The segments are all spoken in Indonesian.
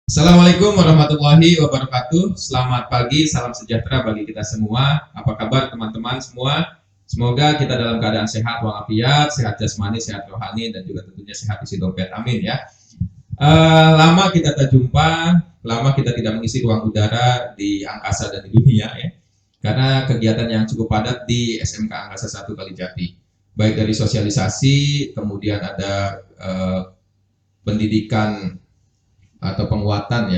Assalamualaikum warahmatullahi wabarakatuh. Selamat pagi, salam sejahtera bagi kita semua. Apa kabar teman-teman semua? Semoga kita dalam keadaan sehat walafiat, sehat jasmani, sehat rohani, dan juga tentunya sehat isi dompet. Amin ya. Lama kita tak jumpa, lama kita tidak mengisi ruang udara di angkasa dan di dunia ya. Karena kegiatan yang cukup padat di SMK Angkasa 1 Kalijati. Baik dari sosialisasi, kemudian ada pendidikan atau penguatan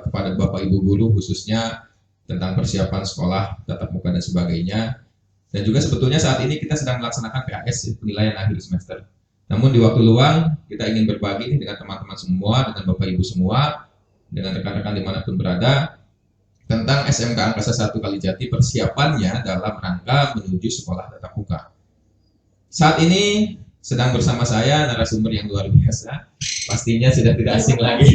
kepada Bapak Ibu guru khususnya tentang persiapan sekolah tatap muka dan sebagainya. Dan juga sebetulnya saat ini kita sedang melaksanakan PAS, penilaian akhir semester. Namun di waktu luang kita ingin berbagi dengan teman-teman semua, dengan Bapak Ibu semua, dengan rekan-rekan dimanapun berada, tentang SMK Angkasa 1 Kalijati persiapannya dalam rangka menuju sekolah tatap muka. Saat ini sedang bersama saya narasumber yang luar biasa, pastinya sudah tidak asing lagi.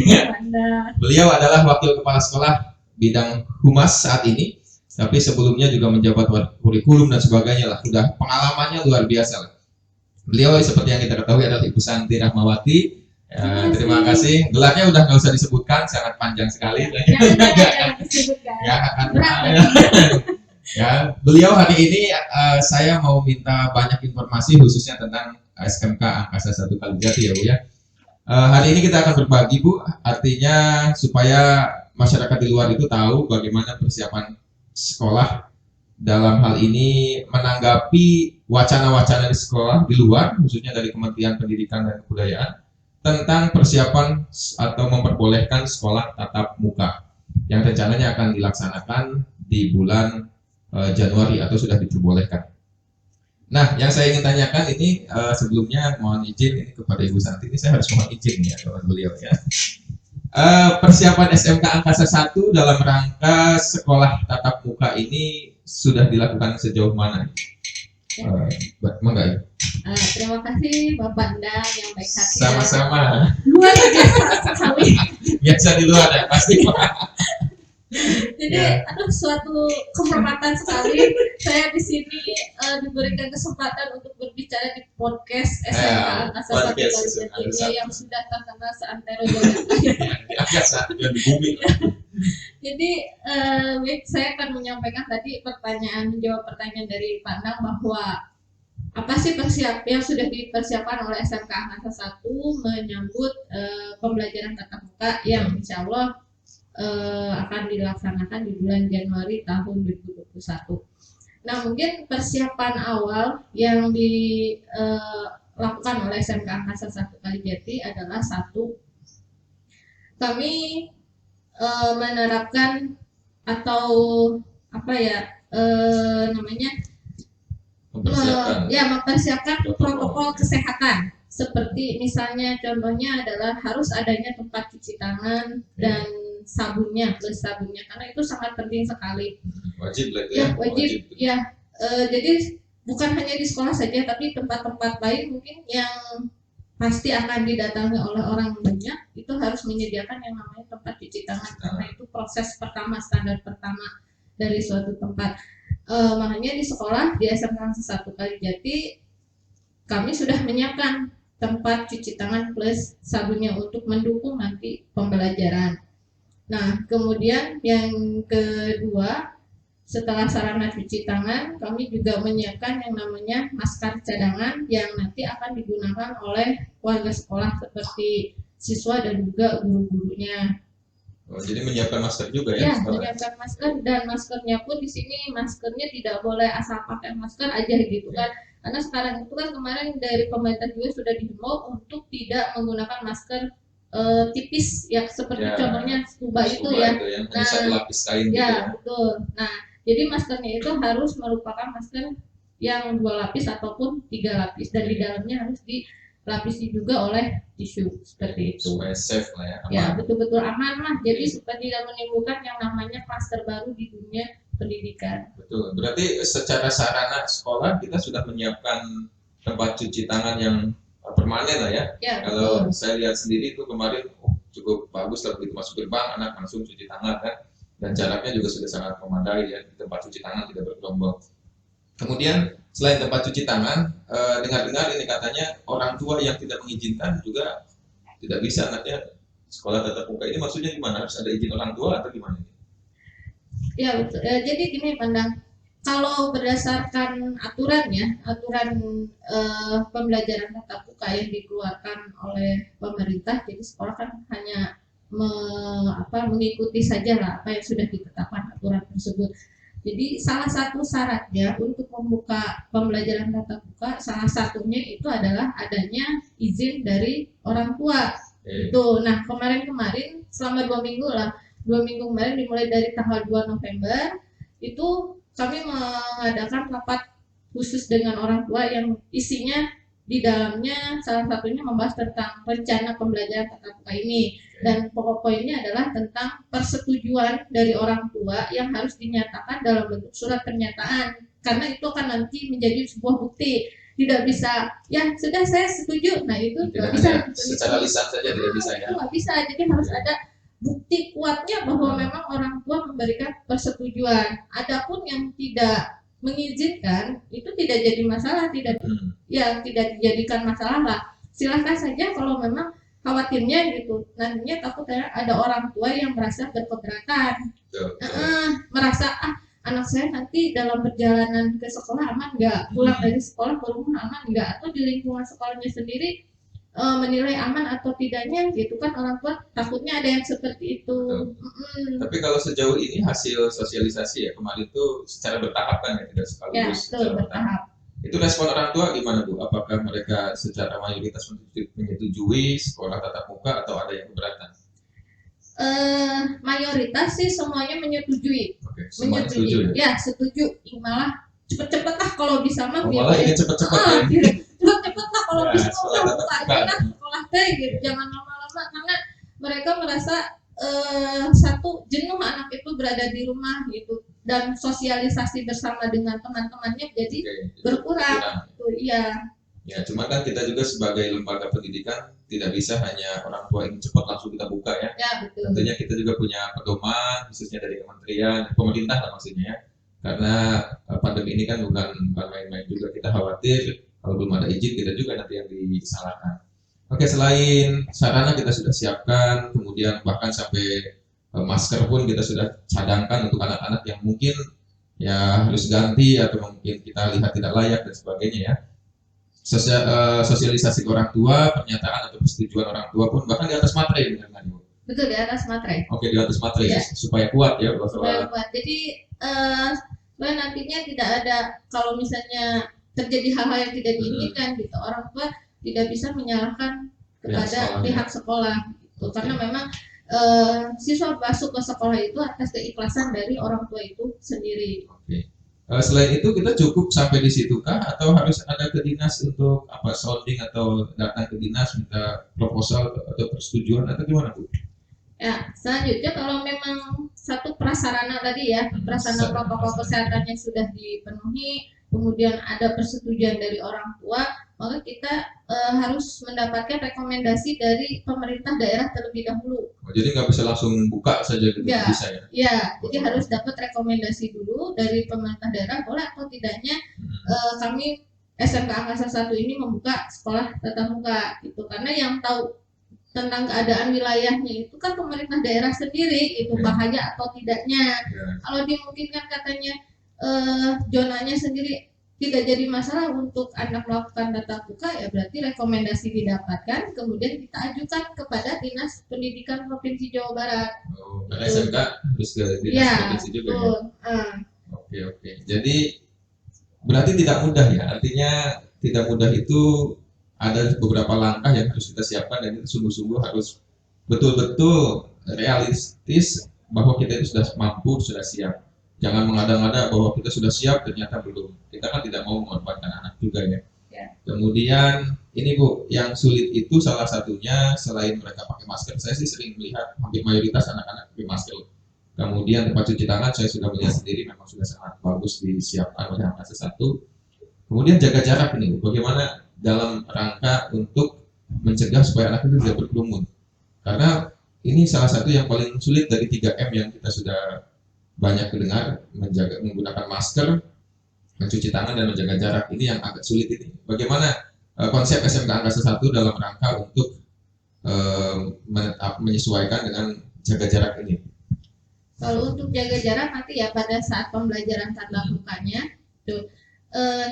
Beliau adalah Wakil Kepala Sekolah bidang Humas saat ini, tapi sebelumnya juga menjabat kurikulum dan sebagainya lah. Sudah pengalamannya luar biasa lah. Beliau seperti yang kita ketahui adalah Ibu Santi Rahmawati. Terima kasih. Gelarnya udah nggak usah disebutkan, sangat panjang sekali. Ya, beliau hari ini saya mau minta banyak informasi khususnya tentang SMK Angkasa 1 Kalijati ya Bu ya. Hari ini kita akan berbagi Bu, artinya supaya masyarakat di luar itu tahu bagaimana persiapan sekolah dalam hal ini menanggapi wacana-wacana di sekolah di luar, khususnya dari Kementerian Pendidikan dan Kebudayaan, tentang persiapan atau memperbolehkan sekolah tatap muka yang rencananya akan dilaksanakan di bulan Januari atau sudah diperbolehkan. Nah, yang saya ingin tanyakan ini sebelumnya mohon izin ini kepada Ibu Santi, ini saya harus mohon izin ya kepada beliau ya. Persiapan SMK Angkasa 1 dalam rangka sekolah tatap muka ini sudah dilakukan sejauh mana? Mangga ya. Terima kasih Bapak Anda yang baik hati. Sama-sama. Luar biasa sekali. Biasa di luar ya pasti. Jadi aduh suatu kehormatan sekali saya di sini diberikan kesempatan untuk berbicara di podcast SMK Angkasa 1 Kalijati yang sudah terkenal seantero jagat raya di bumi. Jadi saya akan menyampaikan tadi menjawab pertanyaan dari Pak Nang bahwa apa sih yang sudah dipersiapkan oleh SMK Angkasa 1 menyambut pembelajaran tatap muka yang insya Allah akan dilaksanakan di bulan Januari tahun 2021. Nah, mungkin persiapan awal yang dilakukan oleh SMK Angkasa 1 Kalijati adalah satu, kami menerapkan atau apa ya namanya mempersiapkan protokol kesehatan seperti misalnya contohnya adalah harus adanya tempat cuci tangan dan sabunnya karena itu sangat penting sekali. Wajib ya. Wajib. Ya. Jadi bukan hanya di sekolah saja tapi tempat-tempat lain mungkin yang pasti akan didatangi oleh orang banyak itu harus menyediakan yang namanya tempat cuci tangan karena itu proses pertama, standar pertama dari suatu tempat. Makanya di sekolah di SMK 1 Kalijati kami sudah menyiapkan tempat cuci tangan plus sabunnya untuk mendukung nanti pembelajaran. Nah, kemudian yang kedua, setelah sarana cuci tangan, kami juga menyiapkan yang namanya masker cadangan yang nanti akan digunakan oleh warga sekolah seperti siswa dan juga guru-gurunya. Oh, jadi menyiapkan masker juga ya? Ya, menyiapkan masker dan maskernya pun di sini maskernya tidak boleh asal pakai masker aja gitu kan. Karena sekarang itu kan kemarin dari pemerintah juga sudah dihimbau untuk tidak menggunakan masker tipis ya seperti contohnya scuba itu ya. Nah, satu lapis kain gitu ya. Betul. Nah, jadi maskernya itu harus merupakan masker yang 2 lapis ataupun 3 lapis dan di dalamnya harus dilapisi juga oleh tisu seperti itu. Supaya safe lah ya. Aman. Ya, betul-betul aman lah. Jadi supaya tidak menimbulkan yang namanya klaster baru di dunia pendidikan. Betul. Berarti secara sarana sekolah kita sudah menyiapkan tempat cuci tangan yang permanen lah ya. Kalau saya lihat sendiri itu kemarin cukup bagus lah begitu masuk gerbang anak langsung cuci tangan kan dan jaraknya juga sudah sangat memadai ya, di tempat cuci tangan tidak bergerombol. Kemudian selain tempat cuci tangan, dengar-dengar ini katanya orang tua yang tidak mengizinkan juga tidak bisa anaknya sekolah tatap muka ini maksudnya gimana? Harus ada izin orang tua atau gimana? Ya, betul. Jadi gini Pandang, kalau berdasarkan aturan ya, aturan pembelajaran tatap muka yang dikeluarkan oleh pemerintah, jadi sekolah kan hanya mengikuti saja lah apa yang sudah ditetapkan aturan tersebut. Jadi salah satu syaratnya untuk membuka pembelajaran tatap muka, salah satunya itu adalah adanya izin dari orang tua. Itu. Nah kemarin selama 2 minggu lah, 2 minggu kemarin dimulai dari tanggal 2 November itu kami mengadakan rapat khusus dengan orang tua yang isinya di dalamnya salah satunya membahas tentang rencana pembelajaran tatap muka ini, dan pokok poinnya adalah tentang persetujuan dari orang tua yang harus dinyatakan dalam bentuk surat pernyataan, karena itu akan nanti menjadi sebuah bukti. Tidak bisa ya sudah saya setuju, nah itu Tidak bisa secara lisan saja tidak bisa ya. Nggak bisa, jadi harus ada bukti kuatnya bahwa memang orang tua memberikan persetujuan. Adapun yang tidak mengizinkan itu tidak jadi masalah, tidak tidak dijadikan masalah lah. Silahkan saja kalau memang khawatirnya gitu, nantinya takut ada orang tua yang merasa berkeberatan, merasa anak saya nanti dalam perjalanan ke sekolah aman nggak, pulang dari sekolah ke rumah aman nggak, atau di lingkungan sekolahnya sendiri menilai aman atau tidaknya gitu kan, orang tua takutnya ada yang seperti itu. Tapi kalau sejauh ini hasil sosialisasi ya kemarin itu secara bertahap kan ya, tidak sekaligus. Ya, betul, bertahap. Itu respon orang tua gimana Bu? Apakah mereka secara mayoritas menyetujui sekolah tatap muka atau ada yang keberatan? Mayoritas sih semuanya menyetujui. Oke, semuanya setuju ya? Ya, setuju. Malah cepet-cepet lah kalau bisa mah. Malah ingin cepet-cepet ya. Cepet-cepet lah kalau bisa sekolah tatap muka. Sekolah teh gitu, jangan lama-lama, karena mereka merasa satu jenuh anak itu berada di rumah gitu, dan sosialisasi bersama dengan teman-temannya jadi berkurang. Iya. Ya, cuma kan kita juga sebagai lembaga pendidikan tidak bisa hanya orang tua ingin cepat langsung kita buka ya. Ya, betul. Tentunya kita juga punya pedoman khususnya dari kementerian, pemerintah lah maksudnya ya. Karena pandemi ini kan bukan main-main juga, kita khawatir kalau belum ada izin kita juga nanti yang disalahkan. Oke, selain sarana kita sudah siapkan, kemudian bahkan sampai masker pun kita sudah cadangkan untuk anak-anak yang mungkin ya harus ganti atau mungkin kita lihat tidak layak dan sebagainya ya. Sosialisasi ke orang tua, pernyataan atau persetujuan orang tua pun bahkan di atas materai, benar nggak Bu? Betul, di atas materai. Oke, di atas materai ya. Supaya kuat ya. Supaya kuat. Jadi supaya nantinya tidak ada, kalau misalnya terjadi hal-hal yang tidak diinginkan gitu, orang tua tidak bisa menyalahkan kepada pihak sekolah gitu. Karena memang siswa masuk ke sekolah itu atas keikhlasan dari orang tua itu sendiri. Oke. Selain itu kita cukup sampai di situ kah atau harus ada ke dinas untuk sounding atau datang ke dinas minta proposal atau persetujuan atau gimana Bu? Ya, selanjutnya kalau memang satu prasarana tadi ya, prasarana protokol kesehatannya sudah dipenuhi, kemudian ada persetujuan dari orang tua, maka kita harus mendapatkan rekomendasi dari pemerintah daerah terlebih dahulu. Jadi nggak bisa langsung buka saja gitu, bisa ya? Ya, jadi harus dapat rekomendasi dulu dari pemerintah daerah, boleh atau tidaknya kami SMK Angkasa 1 ini membuka sekolah tatap muka gitu, karena yang tahu tentang keadaan wilayahnya itu kan pemerintah daerah sendiri, itu bahaya atau tidaknya. Kalau dimungkinkan katanya zonanya sendiri tidak jadi masalah untuk anak melakukan tatap muka, ya berarti rekomendasi didapatkan, kemudian kita ajukan kepada Dinas Pendidikan Provinsi Jawa Barat. Karena SMK harus ke Dinas Provinsi juga ya. Oke. Jadi berarti tidak mudah ya, artinya tidak mudah itu ada beberapa langkah yang harus kita siapkan, dan itu sungguh-sungguh harus betul-betul realistis bahwa kita itu sudah mampu, sudah siap. Jangan mengada-ngada bahwa kita sudah siap ternyata belum. Kita kan tidak mau mengorbankan anak juga ya. Kemudian ini Bu, yang sulit itu salah satunya selain mereka pakai masker, saya sih sering melihat hampir mayoritas anak-anak pakai masker. Kemudian tempat cuci tangan saya sudah melihat sendiri memang sudah sangat bagus disiapkan oleh Angkasa 1. Kemudian jaga jarak ini, bagaimana dalam rangka untuk mencegah supaya anak itu tidak berkerumun. Karena ini salah satu yang paling sulit dari 3M yang kita sudah banyak mendengar, menggunakan masker, mencuci tangan, dan menjaga jarak. Ini yang agak sulit ini. Bagaimana konsep SMK Angkasa 1 dalam rangka untuk menyesuaikan dengan jaga jarak ini? Kalau untuk jaga jarak nanti ya pada saat pembelajaran tatap mukanya tuh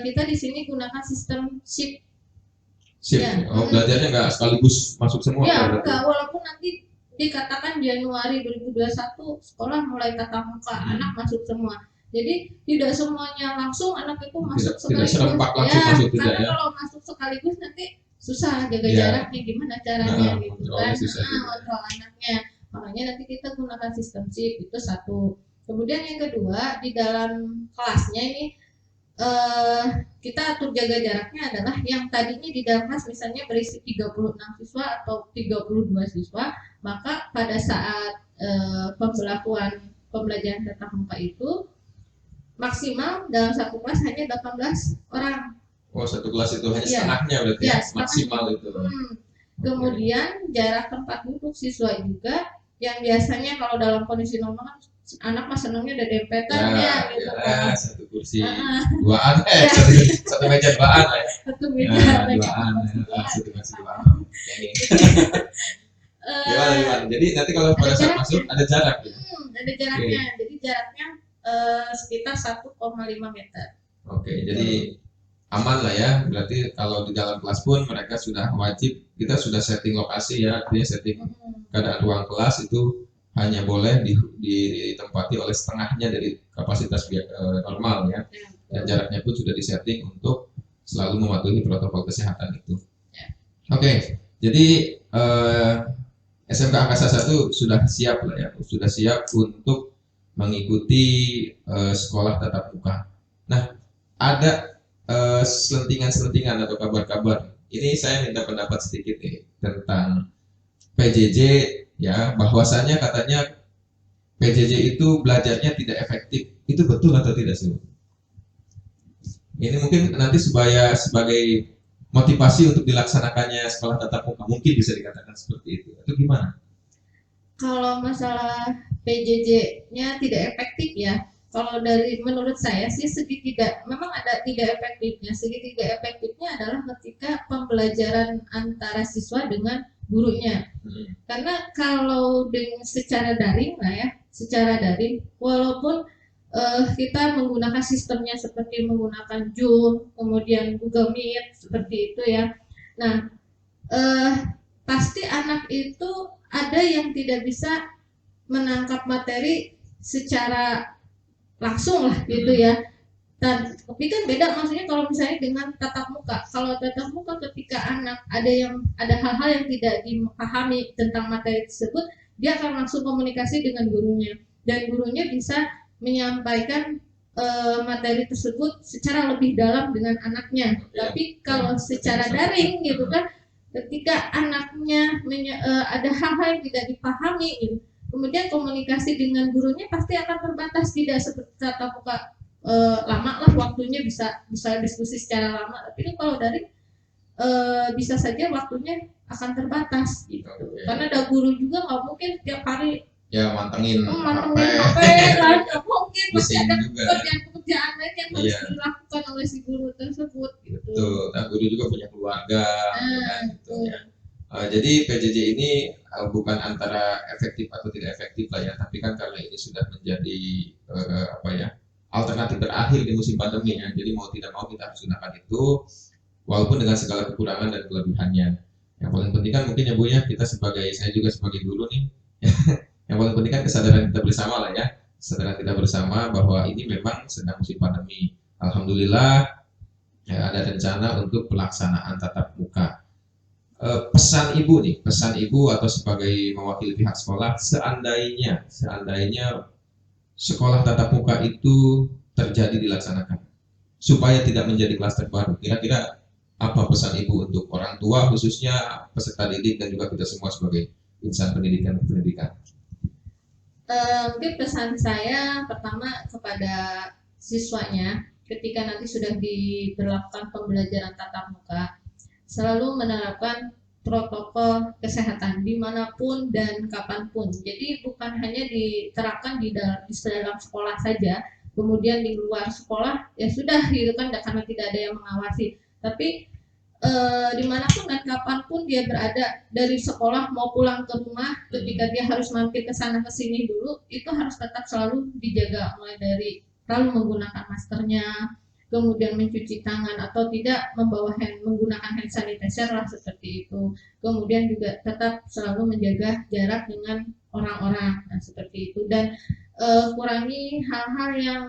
kita di sini gunakan sistem shift. Sip. Ya. Oh, belajarnya nggak sekaligus masuk semua Ya, berarti? enggak, walaupun nanti dikatakan Januari 2021 sekolah mulai tatap muka, anak masuk semua. Jadi tidak semuanya langsung anak itu masuk Tidak sekaligus. serempak langsung Ya, masuk, tidak karena ya? kalau masuk sekaligus nanti susah jaga Ya. jaraknya gimana caranya gitu kontrolnya kan. susah juga. Kontrol anaknya. Makanya nanti kita gunakan sistem shift itu satu. Kemudian yang kedua di dalam kelasnya ini kita atur jaga jaraknya adalah yang tadinya di dalam kelas misalnya berisi 36 siswa atau 32 siswa, maka pada saat pembelakuan pembelajaran tatap muka itu maksimal dalam satu kelas hanya 18 orang. Oh, satu kelas itu hanya Ya. setengahnya berarti Ya, maksimal itu. Kemudian jarak tempat duduk siswa juga yang biasanya kalau dalam kondisi normal kan anak mah senangnya ada dempetan ya gitu kan. Satu kursi duaan, satu meja duaan ya. Satu meja duaan, satu meja duaan. Gimana? Jadi nanti kalau pada saat masuk ada jarak ya? Ada jaraknya. Jadi jaraknya sekitar 1,5 meter. Oke, jadi aman lah ya. Berarti kalau di dalam kelas pun mereka sudah wajib, kita sudah setting lokasi ya, artinya setting keadaan ruang kelas itu hanya boleh ditempati oleh setengahnya dari kapasitas normal ya. Dan jaraknya pun sudah disetting untuk selalu mematuhi protokol kesehatan itu. Oke, jadi SMK Angkasa 1 sudah siap lah ya, sudah siap untuk mengikuti sekolah tatap muka. Nah, ada selentingan-selentingan atau kabar-kabar. Ini saya minta pendapat sedikit nih tentang PJJ ya, bahwasannya katanya PJJ itu belajarnya tidak efektif. Itu betul atau tidak sih? Ini mungkin nanti sebagai motivasi untuk dilaksanakannya sekolah tatap muka, mungkin bisa dikatakan seperti itu. Itu gimana? Kalau masalah PJJ-nya tidak efektif ya, kalau dari menurut saya sih memang ada tidak efektifnya. Segi tidak efektifnya adalah ketika pembelajaran antara siswa dengan gurunya. Karena kalau secara daring lah ya, secara daring, walaupun kita menggunakan sistemnya seperti menggunakan Zoom, kemudian Google Meet seperti itu ya. Nah, pasti anak itu ada yang tidak bisa menangkap materi secara langsung lah gitu ya. Tapi kan beda maksudnya kalau misalnya dengan tatap muka. Kalau tatap muka ketika anak ada hal-hal yang tidak dipahami tentang materi tersebut, dia akan langsung komunikasi dengan gurunya dan gurunya bisa menyampaikan materi tersebut secara lebih dalam dengan anaknya. Tapi kalau secara daring gitu kan, ketika anaknya ada hal-hal yang tidak dipahami gitu, kemudian komunikasi dengan gurunya pasti akan terbatas, tidak seperti tatap muka lama lah waktunya, bisa diskusi secara lama. Tapi kalau daring bisa saja waktunya akan terbatas gitu. Karena ada guru juga nggak mungkin tiap hari ya mantengin HP kan, mungkin masih ada pekerjaan lain yang harus dilakukan oleh si guru tersebut gitu. Betul, nah, guru juga punya keluarga gitu ya. Jadi PJJ ini bukan antara efektif atau tidak efektif lah ya, tapi kan karena ini sudah menjadi alternatif terakhir di musim pandemi ya. Jadi mau tidak mau kita harus gunakan itu, walaupun dengan segala kekurangan dan kelebihannya. Yang paling penting kan mungkin ya Bu ya, saya juga sebagai guru nih. Yang paling penting kan kesadaran kita bersama lah ya, kesadaran kita bersama bahwa ini memang sedang musim pandemi. Alhamdulillah ya, ada rencana untuk pelaksanaan tatap muka. Pesan ibu atau sebagai mewakili pihak sekolah, seandainya sekolah tatap muka itu terjadi dilaksanakan, supaya tidak menjadi klaster baru, kira-kira apa pesan ibu untuk orang tua khususnya, peserta didik dan juga kita semua sebagai insan pendidikan? Mungkin pesan saya pertama kepada siswanya, ketika nanti sudah diberlakukan pembelajaran tatap muka, selalu menerapkan protokol kesehatan dimanapun dan kapanpun. Jadi bukan hanya diterapkan di dalam sekolah saja, kemudian di luar sekolah ya sudah gitu kan, karena tidak ada yang mengawasi. Tapi dimanapun dan kapanpun dia berada, dari sekolah mau pulang ke rumah, ketika dia harus mampir ke sana ke sini dulu, itu harus tetap selalu dijaga, mulai dari selalu menggunakan maskernya, kemudian mencuci tangan atau tidak menggunakan hand sanitizer lah seperti itu. Kemudian juga tetap selalu menjaga jarak dengan orang-orang, nah, seperti itu. Dan kurangi hal-hal yang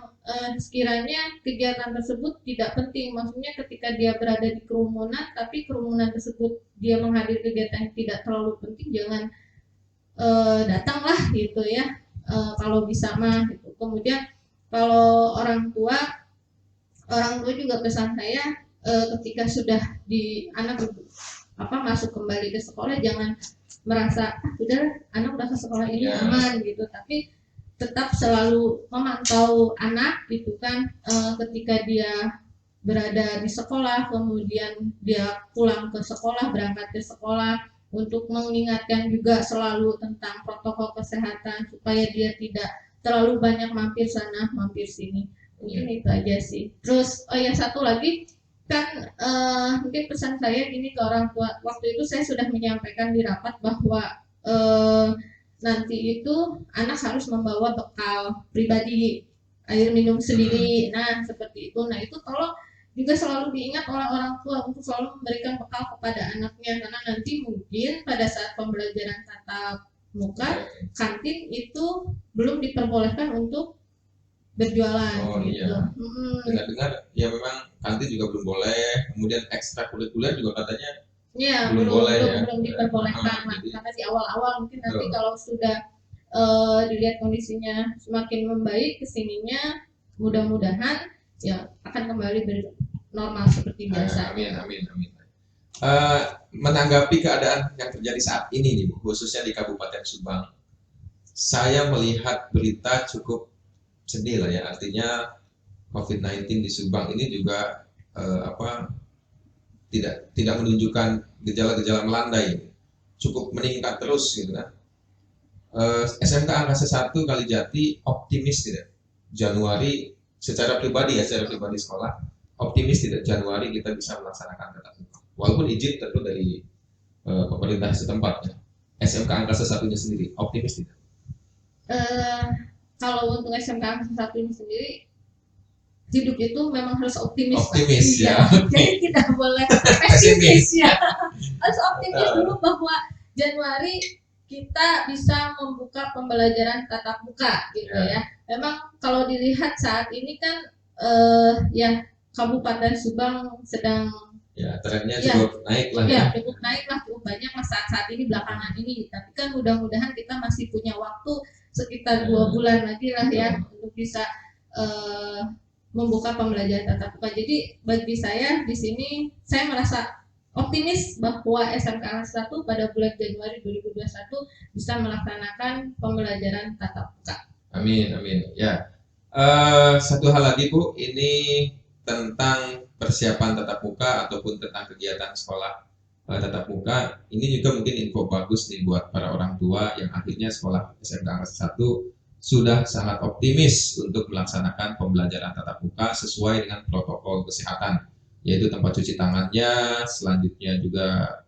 sekiranya kegiatan tersebut tidak penting, maksudnya ketika dia berada di kerumunan tapi kerumunan tersebut dia menghadiri kegiatan yang tidak terlalu penting, jangan datanglah gitu ya, kalau bisa mah gitu. Kemudian kalau orang tua juga pesan saya, ketika sudah di anak masuk kembali ke sekolah, jangan merasa udah anak udah ke sekolah ini aman gitu, tapi tetap selalu memantau anak gitu kan, ketika dia berada di sekolah, kemudian dia pulang ke sekolah, berangkat ke sekolah, untuk mengingatkan juga selalu tentang protokol kesehatan supaya dia tidak terlalu banyak mampir sana mampir sini. Mungkin itu aja sih. Terus yang satu lagi kan, mungkin pesan saya gini ke orang tua, waktu itu saya sudah menyampaikan di rapat bahwa nanti itu anak harus membawa bekal pribadi, air minum sendiri, nah seperti itu. Nah itu tolong juga selalu diingat oleh orang tua untuk selalu memberikan bekal kepada anaknya, karena nanti mungkin pada saat pembelajaran tatap muka, kantin itu belum diperbolehkan untuk berjualan gitu. Iya. Dengar-dengar ya memang kantin juga belum boleh, kemudian ekstrakurikuler juga katanya ya belum boleh ya. belum diperbolehkan, karena di awal-awal mungkin nanti kalau sudah dilihat kondisinya semakin membaik kesininya, mudah-mudahan ya akan kembali normal seperti biasa. Amin. Menanggapi keadaan yang terjadi saat ini nih Bu, khususnya di Kabupaten Subang, saya melihat berita cukup sedih lah ya, artinya COVID-19 di Subang ini juga tidak menunjukkan gejala-gejala melandai, cukup meningkat terus gitu kan. SMK Angkasa 1 Kalijati optimis tidak Januari secara pribadi sekolah optimis tidak Januari kita bisa melaksanakan tatap muka, walaupun izin tentu dari pemerintah setempat ya. SMK Angkasa 1-nya sendiri optimis tidak? Kalau untuk SMK Angkasa 1 ini sendiri, hidup itu memang harus optimis ya. Jadi tidak boleh pesimis ya. Harus optimis dulu bahwa Januari kita bisa membuka pembelajaran tatap muka gitu ya. Memang kalau dilihat saat ini kan ya Kabupaten Subang sedang trennya cukup naik lah ya. Cukup naik lah, cukup banyak lah saat ini belakangan ini. Tapi kan mudah-mudahan kita masih punya waktu sekitar 2 bulan lagi lah ya untuk bisa membuka pembelajaran tatap muka. Jadi bagi saya di sini saya merasa optimis bahwa SMK Angkasa 1 pada bulan Januari 2021 bisa melaksanakan pembelajaran tatap muka. Amin. Ya. Satu hal lagi Bu, ini tentang persiapan tatap muka ataupun tentang kegiatan sekolah tatap muka. Ini juga mungkin info bagus nih buat para orang tua yang akhirnya sekolah SMK Angkasa 1 sudah sangat optimis untuk melaksanakan pembelajaran tatap muka sesuai dengan protokol kesehatan, yaitu tempat cuci tangannya, selanjutnya juga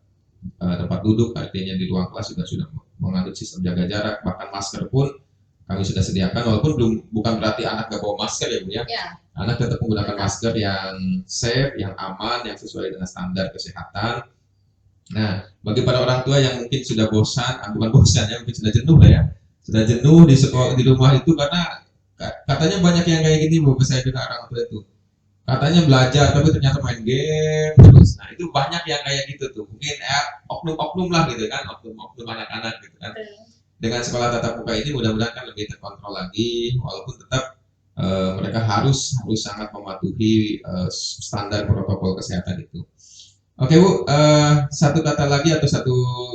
tempat duduk, artinya di ruang kelas juga sudah menganut sistem jaga jarak, bahkan masker pun kami sudah sediakan, walaupun bukan berarti anak gak bawa masker ya Bu ya. Anak tetap menggunakan masker yang safe, yang aman, yang sesuai dengan standar kesehatan. Nah, bagi para orang tua yang mungkin sudah bosan, bukan bosan ya, mungkin sudah jenuh lah ya, sudah jenuh di sekolah, di rumah itu, karena katanya banyak yang kayak gini Bu, saya dengar orang tua itu. Katanya belajar tapi ternyata main game terus. Nah, itu banyak yang kayak gitu tuh. Mungkin oknum-oknum lah gitu kan, oknum anak-anak gitu kan. Dengan sekolah tatap muka ini mudah-mudahan kan lebih terkontrol lagi, walaupun tetap mereka harus sangat mematuhi standar protokol kesehatan itu. Oke Bu, satu kata lagi atau satu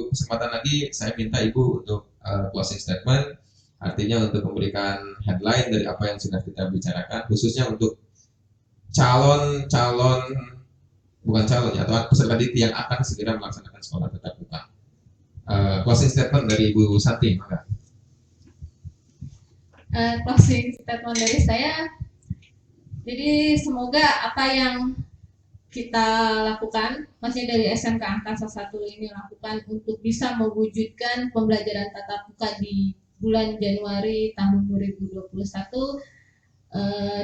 kesempatan lagi saya minta Ibu untuk closing statement, artinya untuk memberikan headline dari apa yang sudah kita bicarakan, khususnya untuk calon bukan calon ya, atau peserta didik yang akan segera melaksanakan sekolah tatap muka. Closing statement dari Ibu Santi, maka. Closing statement dari saya, jadi semoga apa yang kita lakukan, maksudnya dari SMK Angkasa 1 ini lakukan untuk bisa mewujudkan pembelajaran tatap muka di bulan Januari tahun 2021,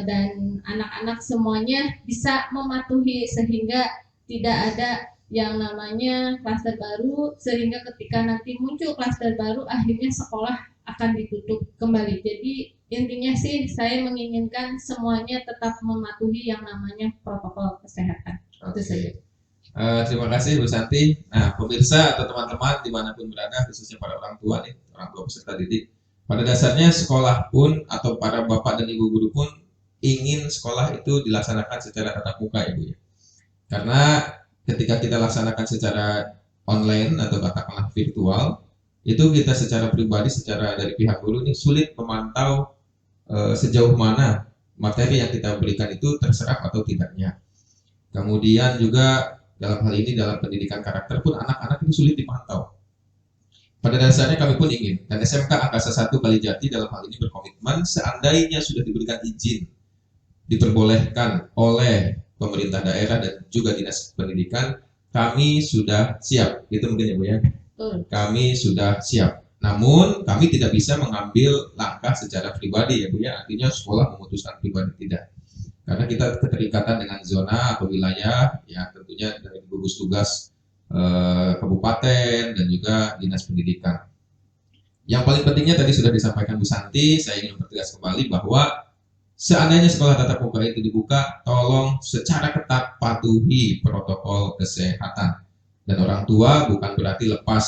dan anak-anak semuanya bisa mematuhi sehingga tidak ada yang namanya klaster baru, sehingga ketika nanti muncul klaster baru akhirnya sekolah akan ditutup kembali. Jadi intinya sih saya menginginkan semuanya tetap mematuhi yang namanya protokol kesehatan. Itu saja. Terima kasih Bu Santi. Nah, pemirsa atau teman-teman dimanapun berada, khususnya para orang tua nih, orang tua peserta didik, pada dasarnya sekolah pun atau para bapak dan ibu guru pun ingin sekolah itu dilaksanakan secara tatap muka ya Bu ya. Karena ketika kita laksanakan secara online atau katakanlah virtual, itu kita secara pribadi, secara dari pihak guru ini sulit memantau sejauh mana materi yang kita berikan itu terserap atau tidaknya. Kemudian juga dalam hal ini dalam pendidikan karakter pun anak-anak itu sulit dipantau. Pada dasarnya kami pun ingin, dan SMK Angkasa 1 Kalijati dalam hal ini berkomitmen seandainya sudah diberikan izin, diperbolehkan oleh pemerintah daerah dan juga dinas pendidikan, kami sudah siap. Itu mungkin ya Bu ya. Kami sudah siap. Namun kami tidak bisa mengambil langkah secara pribadi ya Bu ya. Artinya sekolah memutuskan pribadi tidak. Karena kita keterikatan dengan zona atau wilayah, ya tentunya dari gugus tugas kabupaten dan juga dinas pendidikan. Yang paling pentingnya tadi sudah disampaikan Bu Santi, saya ingin mempertegas kembali bahwa seandainya sekolah tatap muka itu dibuka, tolong secara ketat patuhi protokol kesehatan. Dan orang tua bukan berarti lepas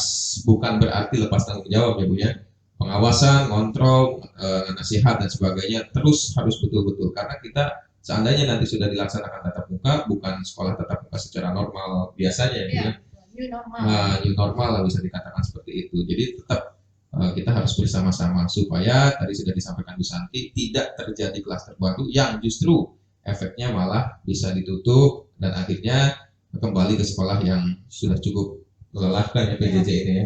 tanggung jawab ya Bu ya. Pengawasan, kontrol, nasihat dan sebagainya terus harus betul-betul, karena kita seandainya nanti sudah dilaksanakan tatap muka, bukan sekolah tatap muka secara normal biasanya ya. New normal lah bisa dikatakan seperti itu. Jadi tetap kita harus bersama-sama supaya tadi sudah disampaikan Bu Santi tidak terjadi klaster baru yang justru efeknya malah bisa ditutup dan akhirnya kembali ke sekolah yang sudah cukup melelahkan ya PJJ ini ya.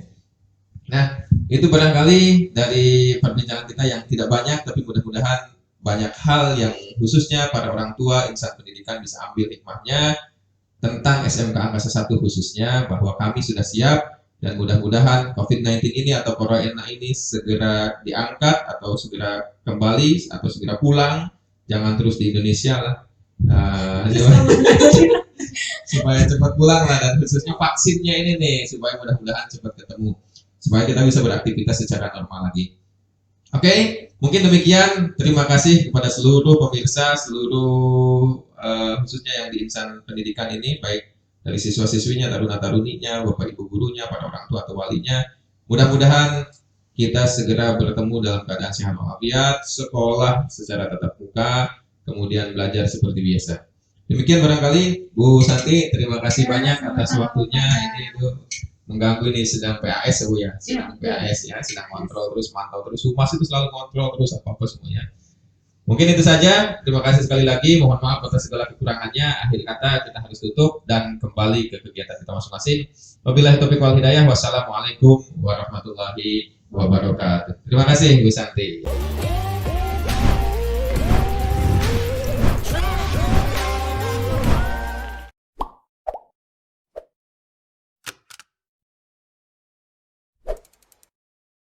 Nah, itu barangkali dari perbincangan kita yang tidak banyak, tapi mudah-mudahan banyak hal yang khususnya para orang tua insan pendidikan bisa ambil hikmahnya tentang SMK Angkasa 1 khususnya, bahwa kami sudah siap. Dan mudah-mudahan COVID-19 ini atau Corona ini segera diangkat atau segera kembali atau segera pulang. Jangan terus di Indonesia lah. Supaya cepat pulang lah, dan khususnya vaksinnya ini nih, supaya mudah-mudahan cepat ketemu. Supaya kita bisa beraktivitas secara normal lagi. Oke, mungkin demikian. Terima kasih kepada seluruh pemirsa, seluruh khususnya yang di insan pendidikan ini, baik dari siswa-siswinya, taruna-taruninya, bapak ibu gurunya, para orang tua atau walinya. Mudah-mudahan kita segera bertemu dalam keadaan sehat walafiat, sekolah secara tatap muka, kemudian belajar seperti biasa. Demikian barangkali Bu Santi, terima kasih banyak atas waktunya. Ini itu mengganggu, ini sedang PAS ya Bu ya, sedang PAS ya, sedang kontrol terus, mantau terus, humas itu selalu kontrol terus apa-apa semuanya. Mungkin itu saja. Terima kasih sekali lagi. Mohon maaf atas segala kekurangannya. Akhir kata kita harus tutup dan kembali ke kegiatan kita masing-masing. Wabillahi taufiq wal hidayah. Wassalamualaikum warahmatullahi wabarakatuh. Terima kasih Bu Santi.